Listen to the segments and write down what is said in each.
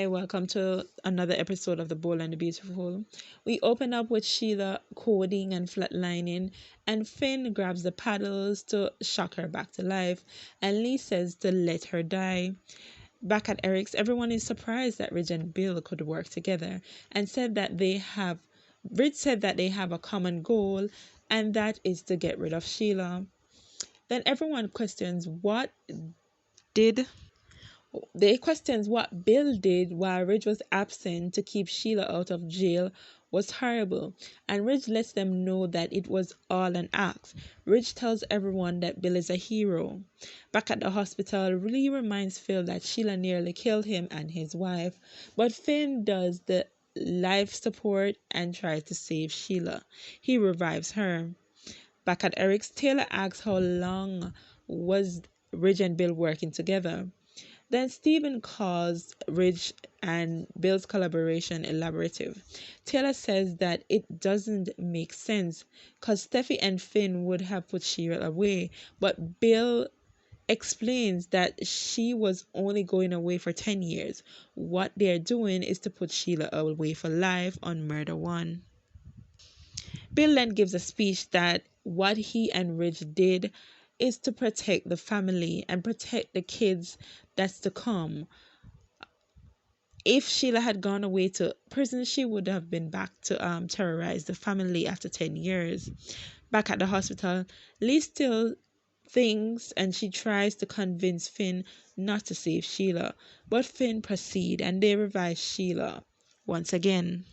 Hi, welcome to another episode of The Bold and the Beautiful. We open up with Sheila coding and flatlining, and Finn grabs the paddles to shock her back to life, and Lee says to let her die. Back at Eric's, everyone is surprised that Ridge and Bill could work together, and Ridge said that they have a common goal, and that is to get rid of Sheila. Then everyone did questions what Bill did while Ridge was absent to keep Sheila out of jail was horrible, and Ridge lets them know that it was all an act. Ridge tells everyone that Bill is a hero. Back at the hospital, Lee reminds Phil that Sheila nearly killed him and his wife, but Finn does the life support and tries to save Sheila. He revives her. Back at Eric's, Taylor asks how long was Ridge and Bill working together. Then Stephen calls Ridge and Bill's collaboration elaborative. Taylor says that it doesn't make sense because Steffi and Finn would have put Sheila away, but Bill explains that she was only going away for 10 years. What they're doing is to put Sheila away for life on Murder One. Bill then gives a speech that what he and Ridge did is to protect the family and protect the kids that's to come. If Sheila had gone away to prison, she would have been back to terrorize the family after 10 years. Back at the hospital, Lee still thinks and she tries to convince Finn not to save Sheila, but Finn proceeds and they revive Sheila once again.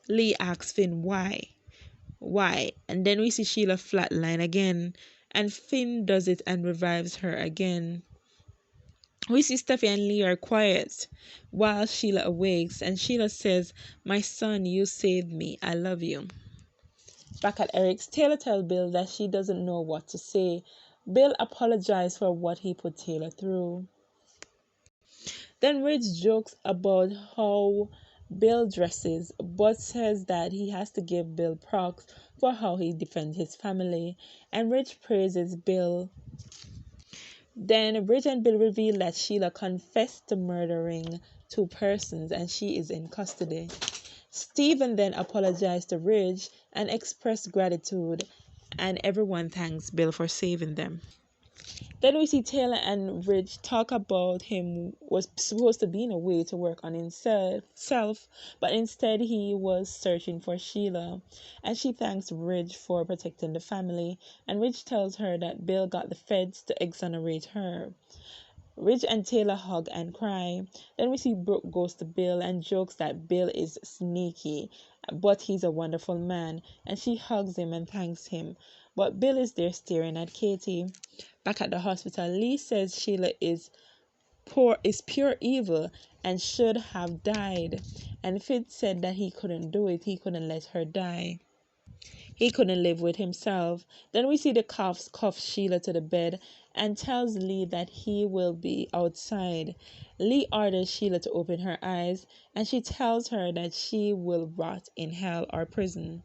Lee asks Finn why, and then we see Sheila flatline again, and Finn does it and revives her again. We see Steffi and Lee are quiet while Sheila awakes, and Sheila says, "My son, you saved me. I love you." Back at Eric's, Taylor tells Bill that she doesn't know what to say. Bill apologized for what he put Taylor through. Then Ridge jokes about how Bill dresses, but says that he has to give Bill props for how he defends his family, and Ridge praises Bill. Then Ridge and Bill reveal that Sheila confessed to murdering 2 persons and she is in custody. Stephen then apologized to Ridge and expressed gratitude, and everyone thanks Bill for saving them. Then we see Taylor and Ridge talk about him was supposed to be away to work on himself, but instead he was searching for Sheila. And she thanks Ridge for protecting the family, and Ridge tells her that Bill got the feds to exonerate her. Ridge and Taylor hug and cry. Then we see Brooke goes to Bill and jokes that Bill is sneaky, but he's a wonderful man, and she hugs him and thanks him. But Bill is there staring at Katie. Back at the hospital, Lee says Sheila is pure evil and should have died. And Fitz said that he couldn't do it. He couldn't let her die. He couldn't live with himself. Then we see the cops cuff Sheila to the bed and tells Lee that he will be outside. Lee orders Sheila to open her eyes, and she tells her that she will rot in hell or prison.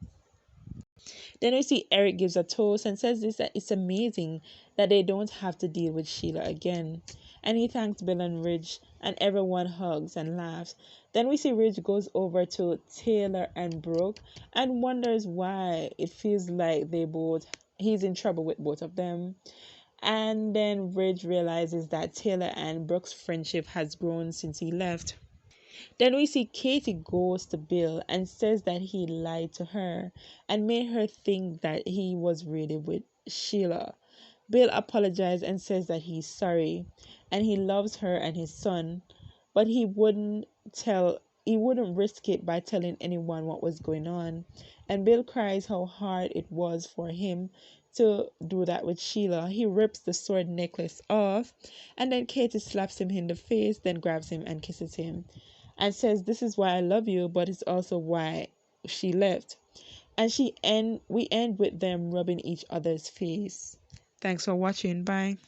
Then we see Eric gives a toast and says that it's amazing that they don't have to deal with Sheila again. And he thanks Bill and Ridge, and everyone hugs and laughs. Then we see Ridge goes over to Taylor and Brooke and wonders why it feels like he's in trouble with both of them. And then Ridge realizes that Taylor and Brooke's friendship has grown since he left. Then we see Katie goes to Bill and says that he lied to her and made her think that he was really with Sheila. Bill apologizes and says that he's sorry and he loves her and his son, but he wouldn't risk it by telling anyone what was going on. And Bill cries how hard it was for him to do that with Sheila. He rips the sword necklace off, and then Katie slaps him in the face, then grabs him and kisses him and says, "This is why I love you, but it's also why she left." And we end with them rubbing each other's face. Thanks for watching. Bye.